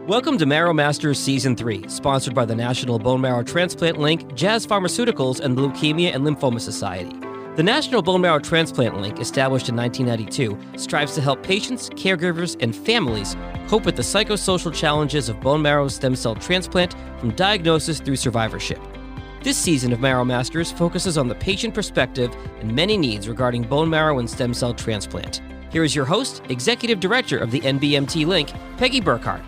Welcome to Marrow Masters Season 3, sponsored by the National Bone Marrow Transplant Link, Jazz Pharmaceuticals, and the Leukemia and Lymphoma Society. The National Bone Marrow Transplant Link, established in 1992, strives to help patients, caregivers, and families cope with the psychosocial challenges of bone marrow stem cell transplant from diagnosis through survivorship. This season of Marrow Masters focuses on the patient perspective and many needs regarding bone marrow and stem cell transplant. Here is your host, Executive Director of the NBMT Link, Peggy Burkhardt.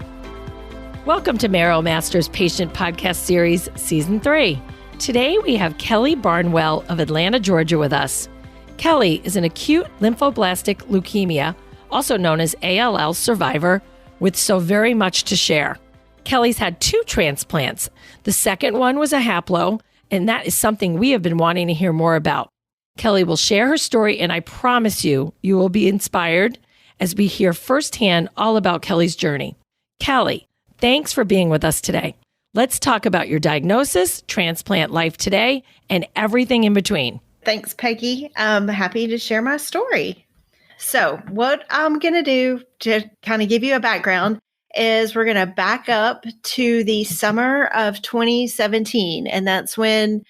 Welcome to Marrow Masters Patient Podcast Series, Season 3. Today we have Kelly Barnwell of Atlanta, Georgia with us. Kelly is an acute lymphoblastic leukemia, also known as ALL survivor, with so very much to share. Kelly's had 2 transplants. The second one was a haplo, and that is something we have been wanting to hear more about. Kelly will share her story, and I promise you will be inspired as we hear firsthand all about Kelly's journey. Kelly, thanks for being with us today. Let's talk about your diagnosis, transplant life today, and everything in between. Thanks, Peggy. I'm happy to share my story. So what I'm going to do to kind of give you a background is we're going to back up to the summer of 2017, and that's when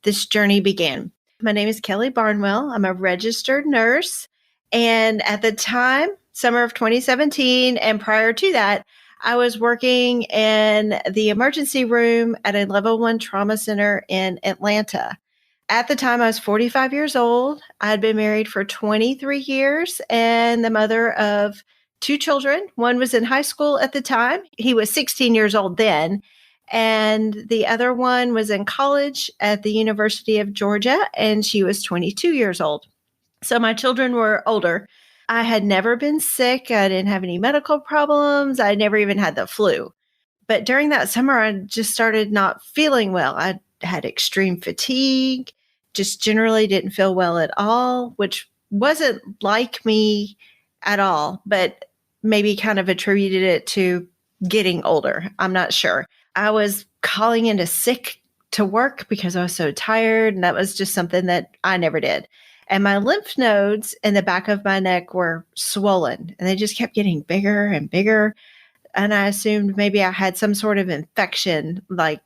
this journey began. My name is Kelly Barnwell. I'm a registered nurse, and at the time, summer of 2017, and prior to that, I was working in the emergency room at a level 1 trauma center in Atlanta. At the time, I was 45 years old. I had been married for 23 years and the mother of 2 children. One was in high school at the time. He was 16 years old then. And the other one was in college at the University of Georgia, and she was 22 years old. So my children were older. I had never been sick. I didn't have any medical problems. I never even had the flu. But during that summer, I just started not feeling well. I had extreme fatigue, just generally didn't feel well at all, which wasn't like me at all, but maybe kind of attributed it to getting older. I'm not sure. I was calling into sick to work because I was so tired, and that was just something that I never did. And my lymph nodes in the back of my neck were swollen, and they just kept getting bigger and bigger. And I assumed maybe I had some sort of infection, like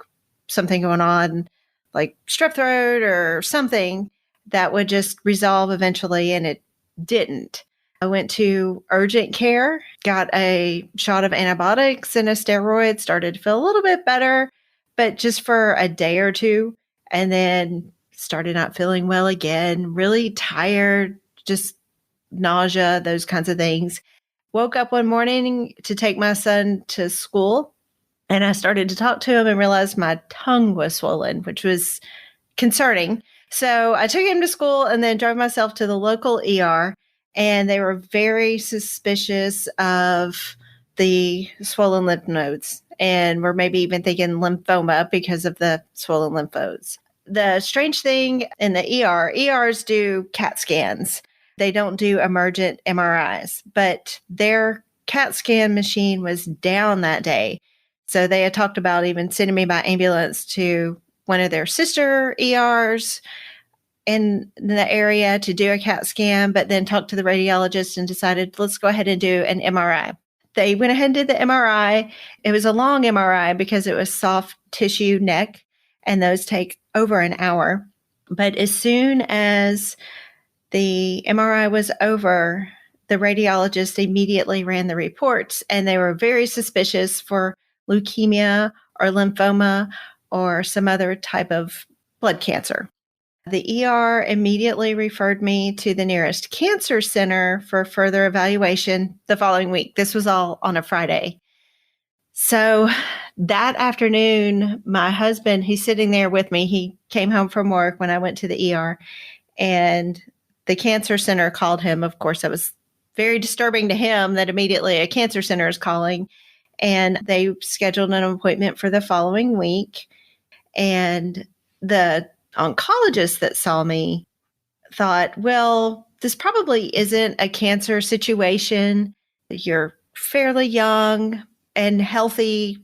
something going on, like strep throat or something that would just resolve eventually, and it didn't. I went to urgent care, got a shot of antibiotics and a steroid, started to feel a little bit better, but just for a day or two, and then started not feeling well again, really tired, just nausea, those kinds of things. Woke up one morning to take my son to school, and I started to talk to him and realized my tongue was swollen, which was concerning. So I took him to school and then drove myself to the local ER, and they were very suspicious of the swollen lymph nodes, and were maybe even thinking lymphoma because of the swollen lymph nodes. The strange thing in the ERs do CAT scans. They don't do emergent MRIs, but their CAT scan machine was down that day. So they had talked about even sending me by ambulance to one of their sister ERs in the area to do a CAT scan, but then talked to the radiologist and decided, let's go ahead and do an MRI. They went ahead and did the MRI. It was a long MRI because it was soft tissue neck, and those take over an hour. But as soon as the MRI was over, the radiologist immediately ran the reports, and they were very suspicious for leukemia or lymphoma or some other type of blood cancer. The ER immediately referred me to the nearest cancer center for further evaluation the following week. This was all on a Friday. So that afternoon, my husband, he's sitting there with me. He came home from work when I went to the ER, and the cancer center called him. Of course, that was very disturbing to him that immediately a cancer center is calling, and they scheduled an appointment for the following week. And the oncologist that saw me thought, well, this probably isn't a cancer situation. You're fairly young and healthy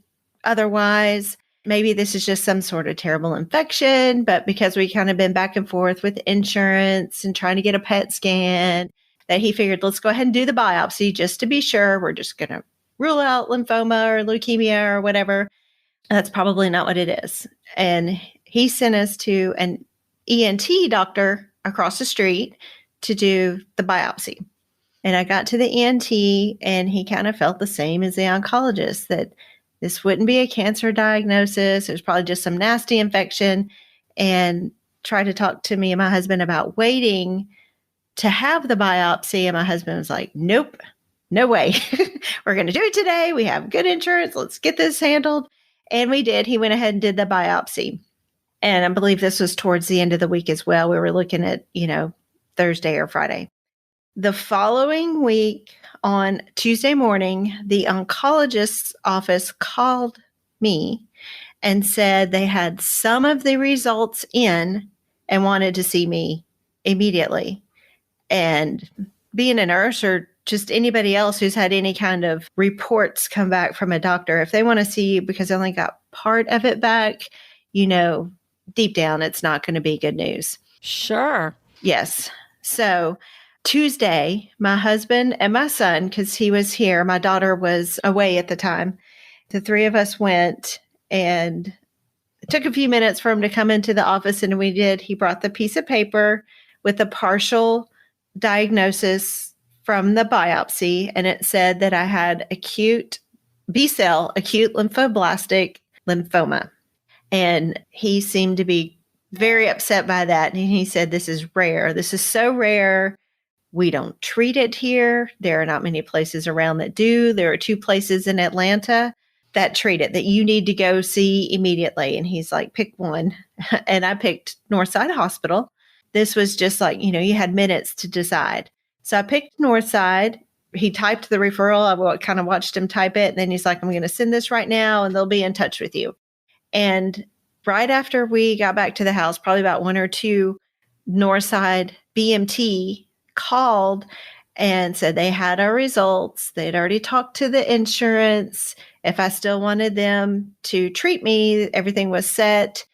otherwise. Maybe this is just some sort of terrible infection, but because we kind of been back and forth with insurance and trying to get a PET scan, that he figured, let's go ahead and do the biopsy just to be sure. We're just going to rule out lymphoma or leukemia or whatever. That's probably not what it is. And he sent us to an ENT doctor across the street to do the biopsy. And I got to the ENT, and he kind of felt the same as the oncologist, that this wouldn't be a cancer diagnosis. It was probably just some nasty infection, and tried to talk to me and my husband about waiting to have the biopsy. And my husband was like, nope, no way. We're going to do it today. We have good insurance. Let's get this handled. And we did. He went ahead and did the biopsy. And I believe this was towards the end of the week as well. We were looking at, Thursday or Friday. The following week, on Tuesday morning, the oncologist's office called me and said they had some of the results in and wanted to see me immediately. And being a nurse, or just anybody else who's had any kind of reports come back from a doctor, if they want to see you because they only got part of it back, deep down, it's not going to be good news. Sure. Yes. So Tuesday, my husband and my son, because he was here, my daughter was away at the time, the three of us went, and it took a few minutes for him to come into the office, and we did. He brought the piece of paper with a partial diagnosis from the biopsy, and it said that I had acute B-cell, acute lymphoblastic lymphoma. And he seemed to be very upset by that. And he said, this is rare. This is so rare. We don't treat it here. There are not many places around that do. There are 2 places in Atlanta that treat it that you need to go see immediately. And he's like, pick one. And I picked Northside Hospital. This was just like, you had minutes to decide. So I picked Northside. He typed the referral. I kind of watched him type it. And then he's like, I'm going to send this right now, and they'll be in touch with you. And right after we got back to the house, probably about 1 or 2, Northside BMT called and said they had our results. They'd already talked to the insurance. If I still wanted them to treat me, everything was set.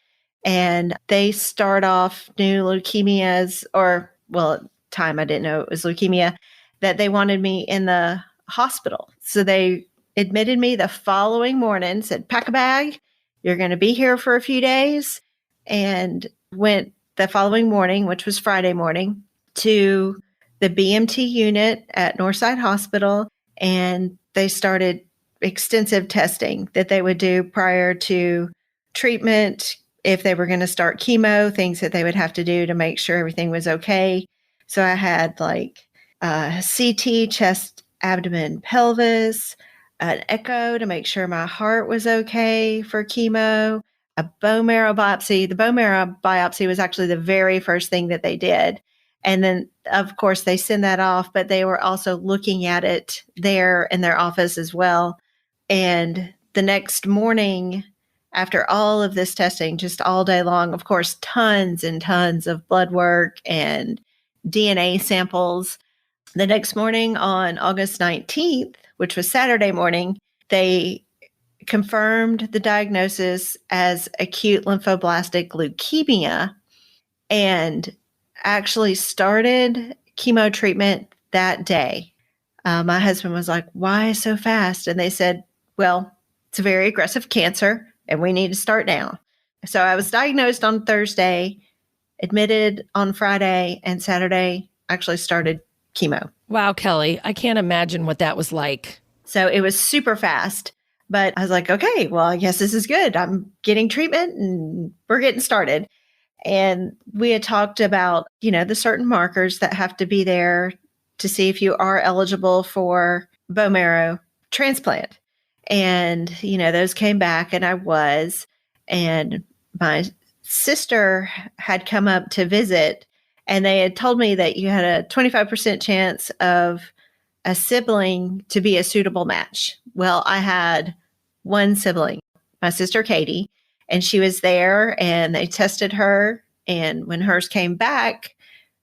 And they start off new leukemias, or, well, at the time I didn't know it was leukemia, that they wanted me in the hospital. So they admitted me the following morning, said, pack a bag. You're going to be here for a few days, and went the following morning, which was Friday morning, to the BMT unit at Northside Hospital. And they started extensive testing that they would do prior to treatment, if they were going to start chemo, things that they would have to do to make sure everything was okay. So I had like CT, chest, abdomen, pelvis, an echo to make sure my heart was okay for chemo, a bone marrow biopsy. The bone marrow biopsy was actually the very first thing that they did. And then, of course, they send that off, but they were also looking at it there in their office as well. And the next morning, after all of this testing, just all day long, of course, tons and tons of blood work and DNA samples. The next morning, on August 19th, which was Saturday morning, they confirmed the diagnosis as acute lymphoblastic leukemia and actually started chemo treatment that day. My husband was like, why so fast? And they said, well, it's a very aggressive cancer and we need to start now. So I was diagnosed on Thursday, admitted on Friday, and Saturday actually started chemo. Wow, Kelly, I can't imagine what that was like. So it was super fast, but I was like, okay, well, I guess this is good. I'm getting treatment and we're getting started. And we had talked about, the certain markers that have to be there to see if you are eligible for bone marrow transplant. And, those came back, and I was. And my sister had come up to visit, and they had told me that you had a 25% chance of a sibling to be a suitable match. Well, I had one sibling, my sister Katie, and she was there, and they tested her. And when hers came back,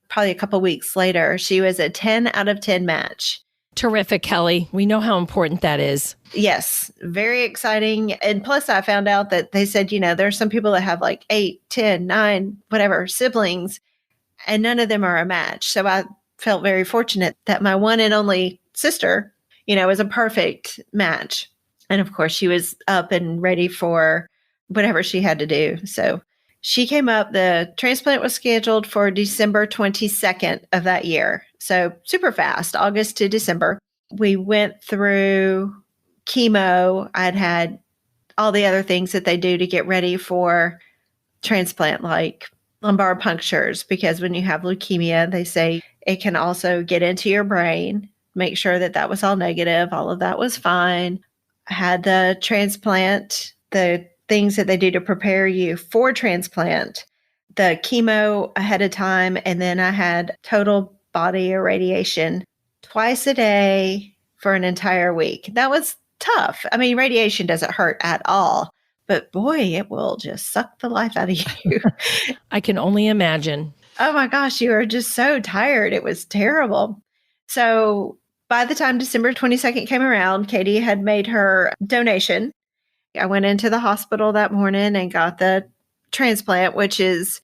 probably a couple weeks later, she was a 10 out of 10 match. Terrific, Kelly. We know how important that is. Yes, very exciting. And plus, I found out that they said, there's some people that have like 8, 10, 9, whatever siblings, and none of them are a match. So I felt very fortunate that my one and only sister, it was a perfect match. And of course, she was up and ready for whatever she had to do. So she came up. The transplant was scheduled for December 22nd of that year. So super fast, August to December. We went through chemo. I'd had all the other things that they do to get ready for transplant, like lumbar punctures, because when you have leukemia, they say it can also get into your brain. Make sure that that was all negative. All of that was fine. I had the transplant, the things that they do to prepare you for transplant, the chemo ahead of time, and then I had total body irradiation twice a day for an entire week. That was tough. I mean, radiation doesn't hurt at all, but boy, it will just suck the life out of you. I can only imagine. Oh my gosh, you are just so tired. It was terrible. So by the time December 22nd came around, Katie had made her donation. I went into the hospital that morning and got the transplant, which is,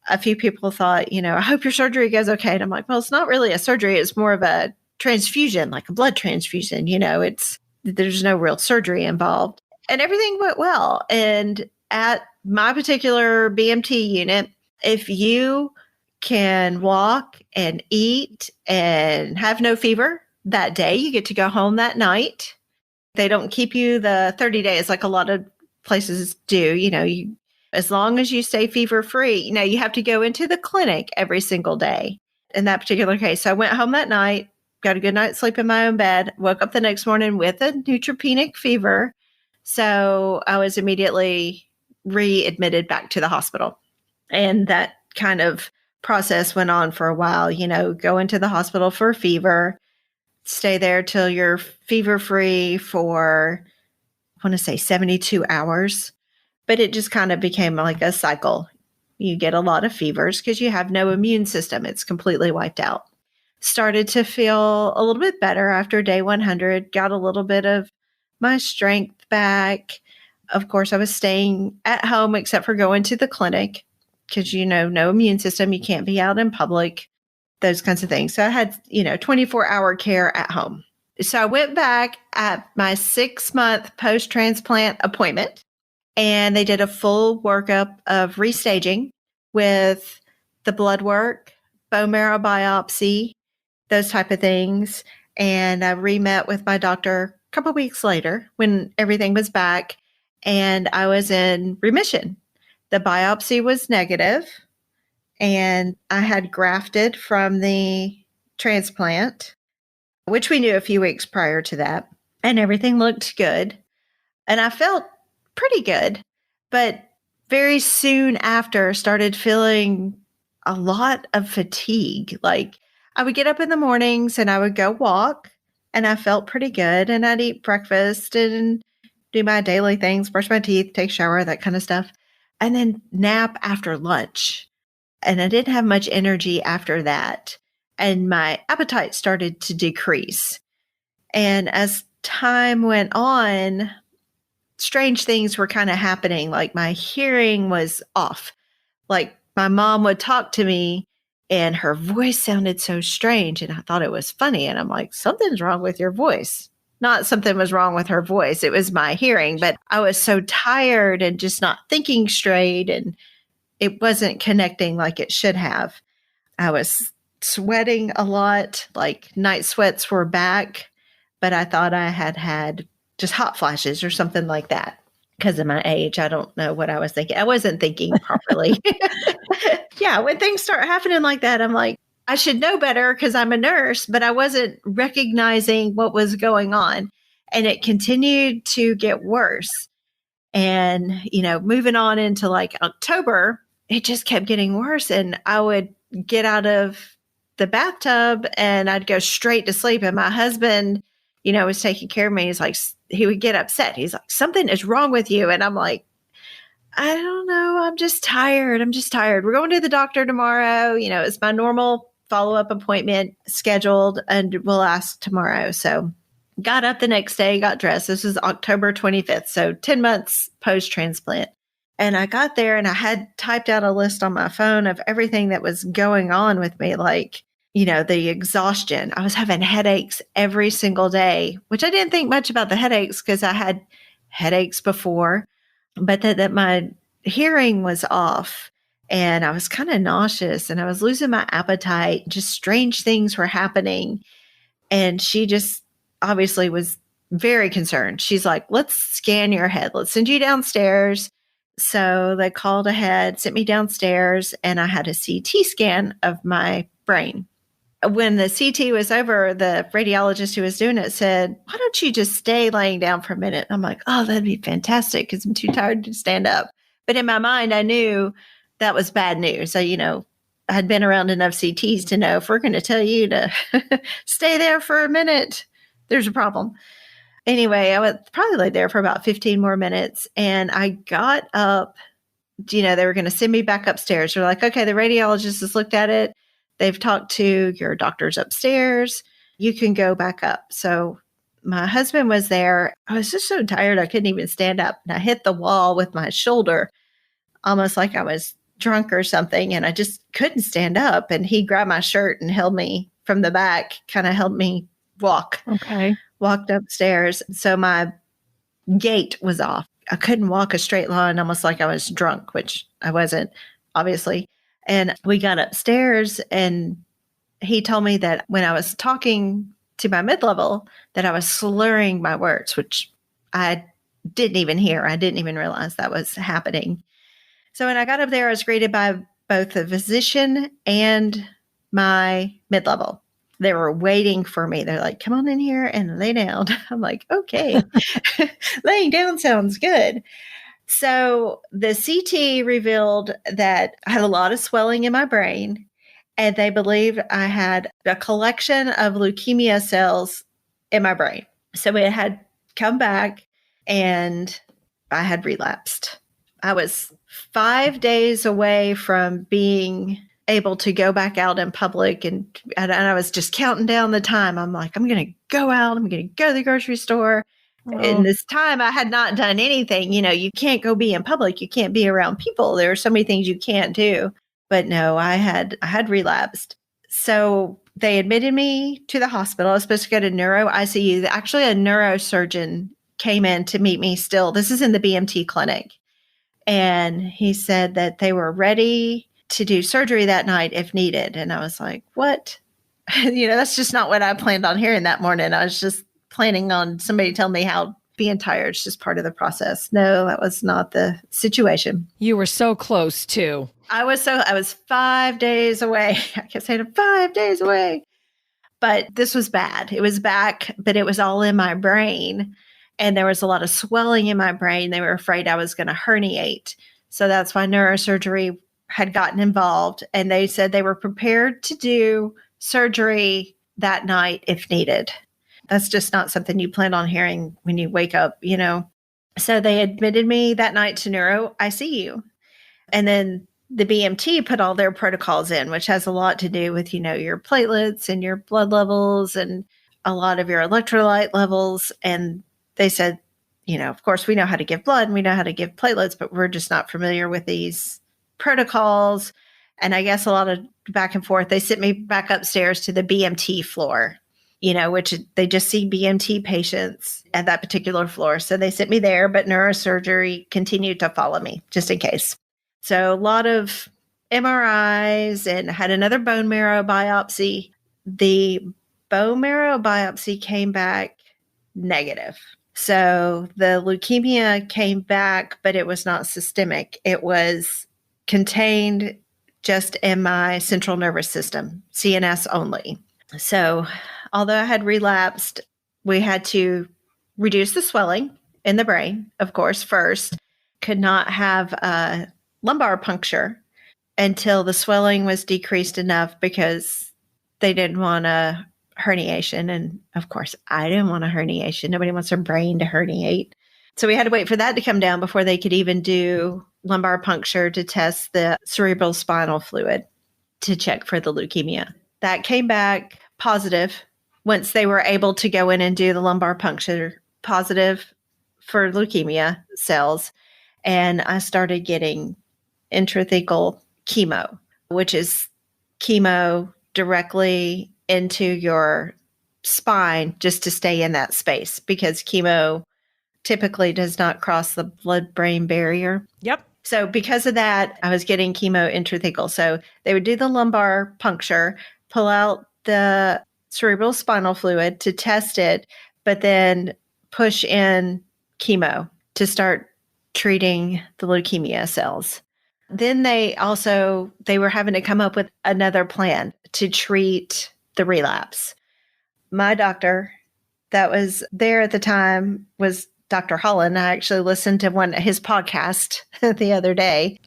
a few people thought, I hope your surgery goes okay. And I'm like, well, it's not really a surgery. It's more of a transfusion, like a blood transfusion. There's no real surgery involved. And everything went well. And at my particular BMT unit, if you can walk and eat and have no fever that day, you get to go home that night. They don't keep you the 30 days like a lot of places do. As long as you stay fever free, you have to go into the clinic every single day in that particular case. So I went home that night, got a good night's sleep in my own bed, woke up the next morning with a neutropenic fever. So I was immediately readmitted back to the hospital. And that kind of process went on for a while, go into the hospital for a fever, stay there till you're fever free for, I want to say 72 hours. But it just kind of became like a cycle. You get a lot of fevers because you have no immune system. It's completely wiped out. Started to feel a little bit better after day 100, got a little bit of my strength back. Of course, I was staying at home except for going to the clinic because, no immune system. You can't be out in public, those kinds of things. So I had, 24-hour care at home. So I went back at my 6-month post-transplant appointment. And they did a full workup of restaging with the blood work, bone marrow biopsy, those type of things. And I re-met with my doctor a couple of weeks later when everything was back and I was in remission. The biopsy was negative and I had grafted from the transplant, which we knew a few weeks prior to that. And everything looked good. And I felt pretty good, but very soon after started feeling a lot of fatigue. Like I would get up in the mornings and I would go walk and I felt pretty good and I'd eat breakfast and do my daily things, brush my teeth, take a shower, that kind of stuff, and then nap after lunch. And I didn't have much energy after that. And my appetite started to decrease. And as time went on, strange things were kind of happening. Like my hearing was off. Like my mom would talk to me and her voice sounded so strange. And I thought it was funny. And I'm like, something's wrong with your voice. Not something was wrong with her voice. It was my hearing. But I was so tired and just not thinking straight. And it wasn't connecting like it should have. I was sweating a lot. Like night sweats were back. But I thought I had just hot flashes or something like that. Because of my age, I don't know what I was thinking. I wasn't thinking properly. Yeah, when things start happening like that, I'm like, I should know better because I'm a nurse, but I wasn't recognizing what was going on. And it continued to get worse. And, moving on into like October, it just kept getting worse. And I would get out of the bathtub and I'd go straight to sleep. And my husband, was taking care of me. He's like, he would get upset. He's like, something is wrong with you. And I'm like, I don't know. I'm just tired. We're going to the doctor tomorrow. It's my normal follow-up appointment scheduled and we'll ask tomorrow. So got up the next day, got dressed. This is October 25th. So 10 months post-transplant. And I got there and I had typed out a list on my phone of everything that was going on with me. Like, the exhaustion. I was having headaches every single day, which I didn't think much about the headaches because I had headaches before, but that my hearing was off and I was kind of nauseous and I was losing my appetite. Just strange things were happening. And she just obviously was very concerned. She's like, let's scan your head. Let's send you downstairs. So they called ahead, sent me downstairs, and I had a CT scan of my brain. When the CT was over, the radiologist who was doing it said, why don't you just stay laying down for a minute? I'm like, oh, that'd be fantastic because I'm too tired to stand up. But in my mind, I knew that was bad news. So, I had been around enough CTs to know if we're going to tell you to stay there for a minute, there's a problem. Anyway, I would probably lay there for about 15 more minutes and I got up. They were going to send me back upstairs. They're like, okay, the radiologist has looked at it. They've talked to your doctors upstairs. You can go back up. So my husband was there. I was just so tired. I couldn't even stand up. And I hit the wall with my shoulder, almost like I was drunk or something. And I just couldn't stand up. And he grabbed my shirt and held me from the back, kind of helped me walk. Okay. Walked upstairs. So my gait was off. I couldn't walk a straight line, almost like I was drunk, which I wasn't, obviously. And we got upstairs and he told me that when I was talking to my mid-level, that I was slurring my words, which I didn't even hear. I didn't even realize that was happening. So when I got up there, I was greeted by both the physician and my mid-level. They were waiting for me. They're like, come on in here and lay down. I'm like, okay, laying down sounds good. So the CT revealed that I had a lot of swelling in my brain, and they believed I had a collection of leukemia cells in my brain. So it had come back and I had relapsed. I was 5 days away from being able to go back out in public, and I was just counting down the time. I'm like, I'm going to go out. I'm going to go to the grocery store. Oh. In this time, I had not done anything. You can't go be in public. You can't be around people. There are so many things you can't do. But no, I had relapsed. So they admitted me to the hospital. I was supposed to go to neuro ICU. Actually, a neurosurgeon came in to meet me still. This is in the BMT clinic. And he said that they were ready to do surgery that night if needed. And I was like, what? That's just not what I planned on hearing that morning. I was just planning on somebody telling me how being tired is just part of the process. No, that was not the situation. You were so close too. I was 5 days away. I kept saying 5 days away. But this was bad. It was back, but it was all in my brain. And there was a lot of swelling in my brain. They were afraid I was going to herniate. So that's why neurosurgery had gotten involved. And they said they were prepared to do surgery that night if needed. That's just not something you plan on hearing when you wake up, So they admitted me that night to neuro ICU. And then the BMT put all their protocols in, which has a lot to do with, your platelets and your blood levels and a lot of your electrolyte levels. And they said, of course, we know how to give blood and we know how to give platelets, but we're just not familiar with these protocols. And I guess a lot of back and forth. They sent me back upstairs to the BMT floor, which they just see BMT patients at that particular floor. So they sent me there, but neurosurgery continued to follow me just in case. So a lot of MRIs and had another bone marrow biopsy. The bone marrow biopsy came back negative. So the leukemia came back, but it was not systemic. It was contained just in my central nervous system, CNS only. So although I had relapsed, we had to reduce the swelling in the brain, of course, first. Could not have a lumbar puncture until the swelling was decreased enough because they didn't want a herniation. And of course, I didn't want a herniation. Nobody wants their brain to herniate. So we had to wait for that to come down before they could even do lumbar puncture to test the cerebral spinal fluid to check for the leukemia. That came back positive once they were able to go in and do the lumbar puncture, positive for leukemia cells. And I started getting intrathecal chemo, which is chemo directly into your spine just to stay in that space because chemo typically does not cross the blood-brain barrier. Yep. So because of that, I was getting chemo intrathecal. So they would do the lumbar puncture, pull out the cerebral spinal fluid to test it, but then push in chemo to start treating the leukemia cells. Then they were having to come up with another plan to treat the relapse. My doctor that was there at the time was Dr. Holland. I actually listened to his podcast the other day.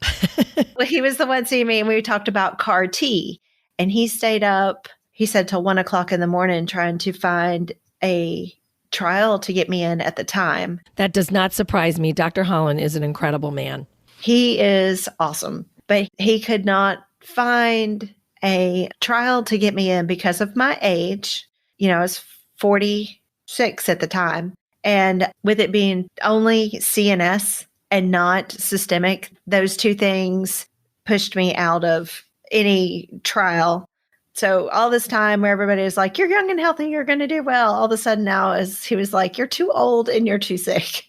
Well, he was the one seeing me and we talked about CAR T. And he stayed up, he said, till 1:00 in the morning trying to find a trial to get me in at the time. That does not surprise me. Dr. Holland is an incredible man. He is awesome, but he could not find a trial to get me in because of my age. I was 46 at the time. And with it being only CNS and not systemic, those two things pushed me out of any trial. So all this time where everybody is like, you're young and healthy, you're going to do well. All of a sudden now he was like, you're too old and you're too sick,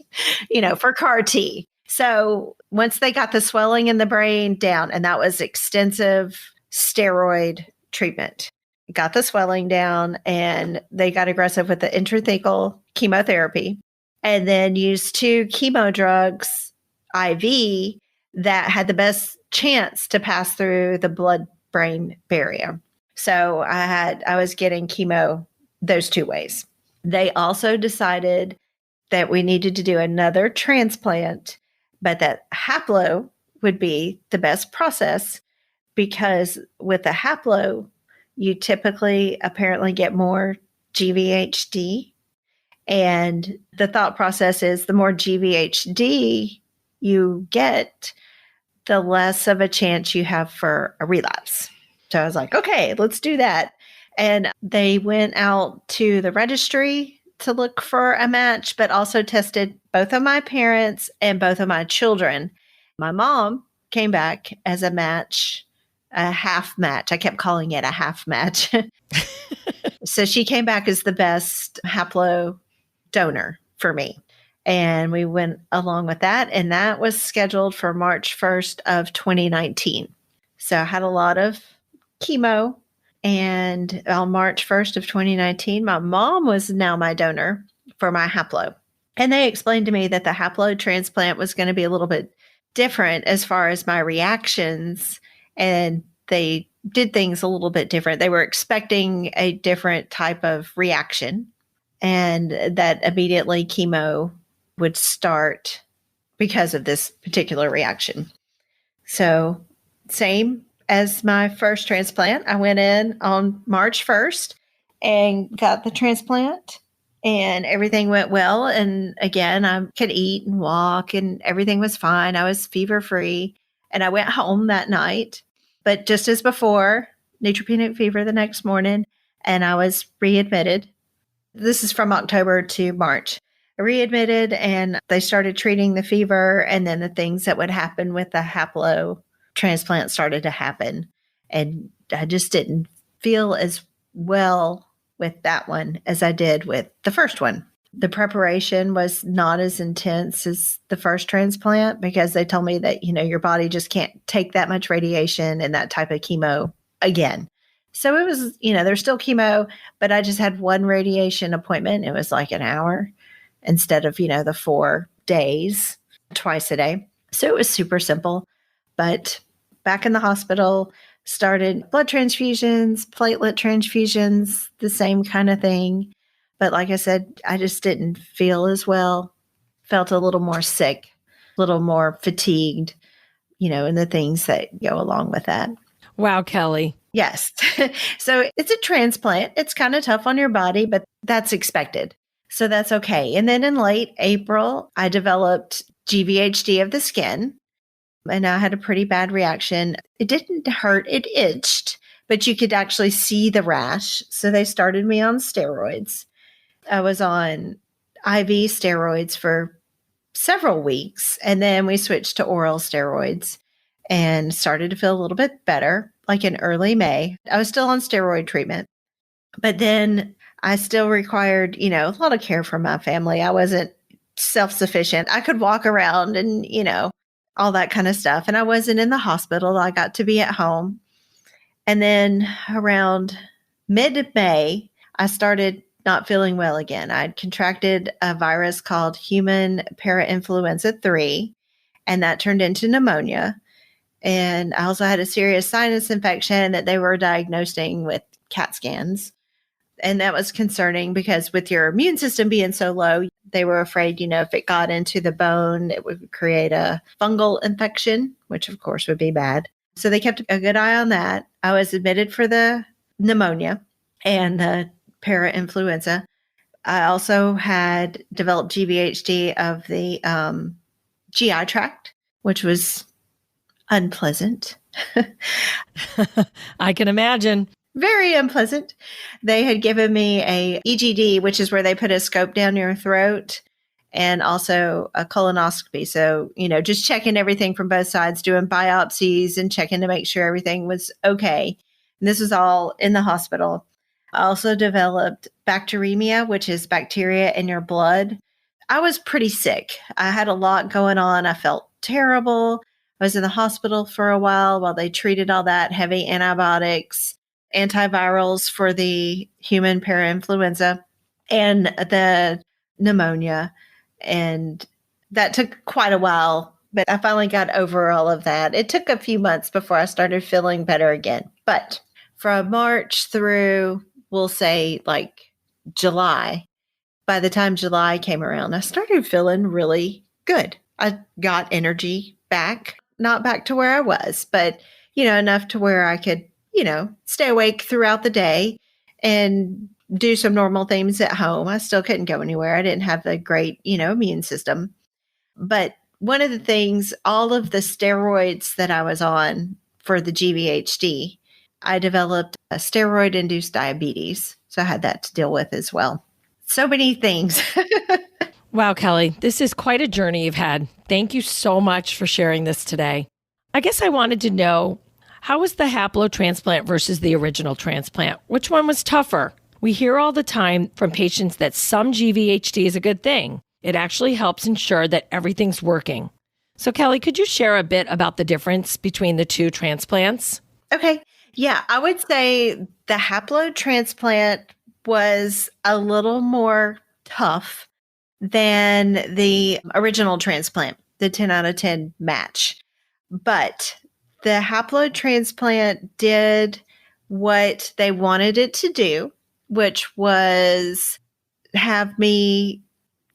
for CAR T. So once they got the swelling in the brain down, and that was extensive steroid treatment, got the swelling down and they got aggressive with the intrathecal chemotherapy and then used 2 chemo drugs IV that had the best chance to pass through the blood-brain barrier. So I was getting chemo those 2 ways. They also decided that we needed to do another transplant, but that Haplo would be the best process because with the Haplo, you typically apparently get more GVHD. And the thought process is the more GVHD you get, the less of a chance you have for a relapse. So I was like, okay, let's do that. And they went out to the registry to look for a match, but also tested both of my parents and both of my children. My mom came back as a match. A half match. I kept calling it a half match. So she came back as the best haplo donor for me. And we went along with that. And that was scheduled for March 1st of 2019. So I had a lot of chemo. And on March 1st of 2019, my mom was now my donor for my haplo. And they explained to me that the haplotransplant was going to be a little bit different as far as my reactions. And they did things a little bit different. They were expecting a different type of reaction and that immediately chemo would start because of this particular reaction. So same as my first transplant, I went in on March 1st and got the transplant and everything went well. And again, I could eat and walk and everything was fine. I was fever-free and I went home that night. But just as before, neutropenic fever the next morning, and I was readmitted. This is from October to March. I readmitted, and they started treating the fever, and then the things that would happen with the haplo transplant started to happen. And I just didn't feel as well with that one as I did with the first one. The preparation was not as intense as the first transplant because they told me that, your body just can't take that much radiation and that type of chemo again. So it was, there's still chemo, but I just had one radiation appointment. It was like an hour instead of, the 4 days, twice a day. So it was super simple, but back in the hospital, started blood transfusions, platelet transfusions, the same kind of thing. But like I said, I just didn't feel as well, felt a little more sick, a little more fatigued, and the things that go along with that. Wow, Kelly. Yes. So it's a transplant. It's kind of tough on your body, but that's expected. So that's okay. And then in late April, I developed GVHD of the skin, and I had a pretty bad reaction. It didn't hurt. It itched, but you could actually see the rash. So they started me on steroids. I was on IV steroids for several weeks, and then we switched to oral steroids. and started to feel a little bit better, like in early May. I was still on steroid treatment, but then I still required, a lot of care from my family. I wasn't self-sufficient. I could walk around and, all that kind of stuff. And I wasn't in the hospital. I got to be at home. And then around mid-May, I started not feeling well again. I'd contracted a virus called human parainfluenza 3, and that turned into pneumonia. And I also had a serious sinus infection that they were diagnosing with CAT scans. And that was concerning because with your immune system being so low, they were afraid, if it got into the bone, it would create a fungal infection, which of course would be bad. So they kept a good eye on that. I was admitted for the pneumonia and the parainfluenza. I also had developed GVHD of the GI tract, which was unpleasant. I can imagine. Very unpleasant. They had given me a EGD, which is where they put a scope down your throat, and also a colonoscopy. So, just checking everything from both sides, doing biopsies and checking to make sure everything was okay. And this was all in the hospital. I also developed bacteremia, which is bacteria in your blood. I was pretty sick. I had a lot going on. I felt terrible. I was in the hospital for a while they treated all that, heavy antibiotics, antivirals for the human parainfluenza and the pneumonia. And that took quite a while, but I finally got over all of that. It took a few months before I started feeling better again. But from March through, we'll say like July, by the time July came around, I started feeling really good. I got energy back, not back to where I was, but, enough to where I could, stay awake throughout the day and do some normal things at home. I still couldn't go anywhere. I didn't have the great, immune system. But one of the things, all of the steroids that I was on for the GVHD, I developed a steroid-induced diabetes. So I had that to deal with as well. So many things. Wow, Kelly, this is quite a journey you've had. Thank you so much for sharing this today. I guess I wanted to know, how was the haplotransplant versus the original transplant? Which one was tougher? We hear all the time from patients that some GVHD is a good thing. It actually helps ensure that everything's working. So Kelly, could you share a bit about the difference between the two transplants? Okay. Yeah, I would say the haplotransplant was a little more tough than the original transplant, the 10 out of 10 match. But the haplotransplant did what they wanted it to do, which was have me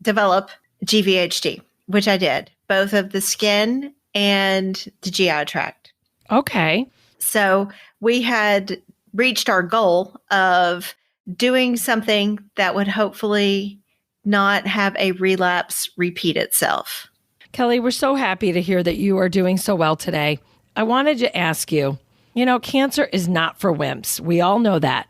develop GVHD, which I did, both of the skin and the GI tract. Okay. So we had reached our goal of doing something that would hopefully not have a relapse repeat itself. Kelly, we're so happy to hear that you are doing so well today. I wanted to ask you, cancer is not for wimps. We all know that.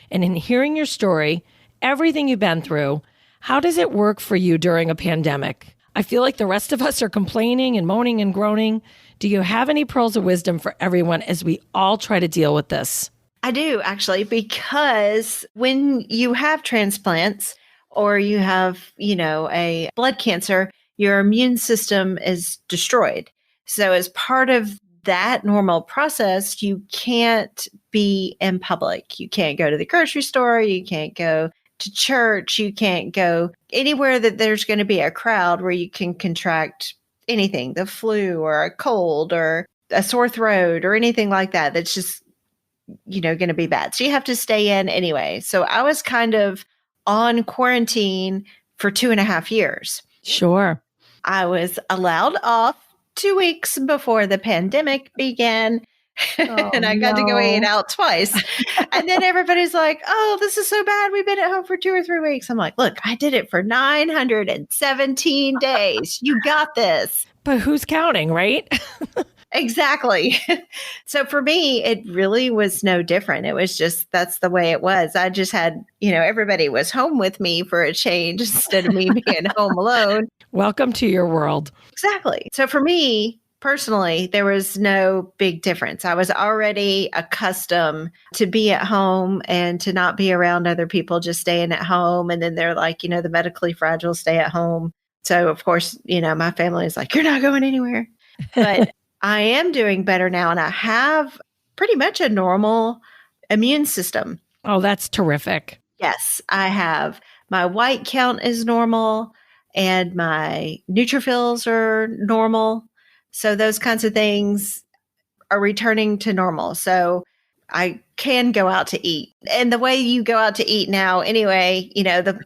And in hearing your story, everything you've been through, how does it work for you during a pandemic? I feel like the rest of us are complaining and moaning and groaning. Do you have any pearls of wisdom for everyone as we all try to deal with this? I do, actually, because when you have transplants or you have, a blood cancer, your immune system is destroyed. So as part of that normal process, you can't be in public. You can't go to the grocery store. You can't go to church. You can't go anywhere that there's going to be a crowd where you can contract anything, the flu or a cold or a sore throat or anything like that. That's just, going to be bad. So you have to stay in anyway. So I was kind of on quarantine for 2.5 years. Sure. I was allowed off 2 weeks before the pandemic began. And I got to go eat out twice. And then everybody's like, oh, this is so bad. We've been at home for 2 or 3 weeks. I'm like, look, I did it for 917 days. You got this. But who's counting, right? Exactly. So for me, it really was no different. It was just, that's the way it was. I just had, everybody was home with me for a change instead of me being home alone. Welcome to your world. Exactly. So for me, personally, there was no big difference. I was already accustomed to be at home and to not be around other people, just staying at home. And then they're like, the medically fragile stay at home. So, of course, my family is like, you're not going anywhere. But I am doing better now. And I have pretty much a normal immune system. Oh, that's terrific. Yes, I have. My white count is normal and my neutrophils are normal. So those kinds of things are returning to normal. So I can go out to eat. And the way you go out to eat now, anyway,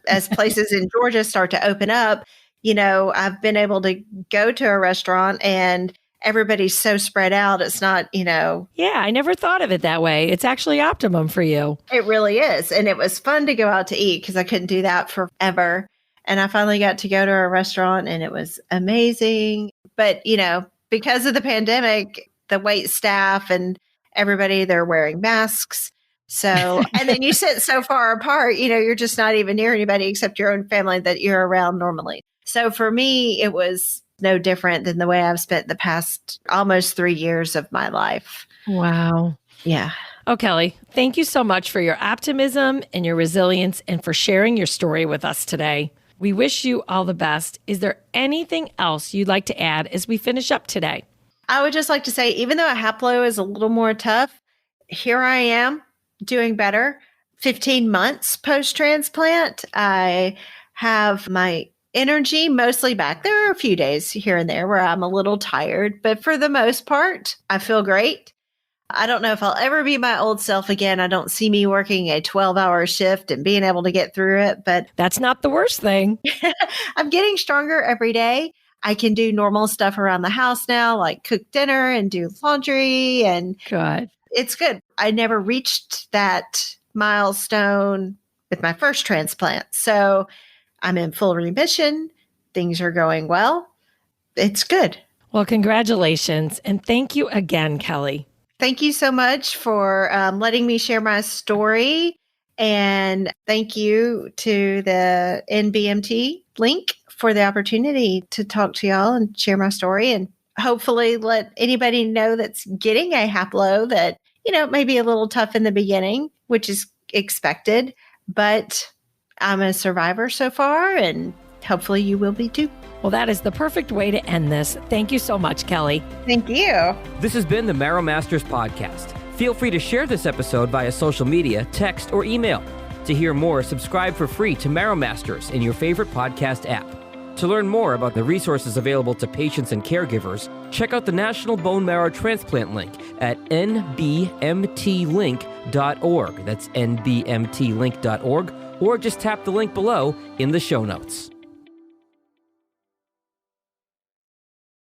as places in Georgia start to open up, I've been able to go to a restaurant and everybody's so spread out. It's not, Yeah, I never thought of it that way. It's actually optimum for you. It really is. And it was fun to go out to eat because I couldn't do that forever. And I finally got to go to a restaurant and it was amazing. But, because of the pandemic, the wait staff and everybody, they're wearing masks. So, and then you sit so far apart, you're just not even near anybody except your own family that you're around normally. So for me, it was no different than the way I've spent the past almost 3 years of my life. Wow. Yeah. Oh, Kelly, thank you so much for your optimism and your resilience and for sharing your story with us today. We wish you all the best. Is there anything else you'd like to add as we finish up today? I would just like to say, even though a haplo is a little more tough, here I am doing better. 15 months post-transplant. I have my energy mostly back. There are a few days here and there where I'm a little tired, but for the most part, I feel great. I don't know if I'll ever be my old self again. I don't see me working a 12-hour shift and being able to get through it, but that's not the worst thing. I'm getting stronger every day. I can do normal stuff around the house now, like cook dinner and do laundry, and good. It's good. I never reached that milestone with my first transplant. So I'm in full remission. Things are going well. It's good. Well, congratulations. And thank you again, Kelly. Thank you so much for letting me share my story. And thank you to the NBMT link for the opportunity to talk to y'all and share my story, and hopefully let anybody know that's getting a haplo that, it may be a little tough in the beginning, which is expected, but I'm a survivor so far, and hopefully you will be too. Well, that is the perfect way to end this. Thank you so much, Kelly. Thank you. This has been the Marrow Masters podcast. Feel free to share this episode via social media, text, or email. To hear more, subscribe for free to Marrow Masters in your favorite podcast app. To learn more about the resources available to patients and caregivers, check out the National Bone Marrow Transplant link at nbmtlink.org. That's nbmtlink.org, or just tap the link below in the show notes.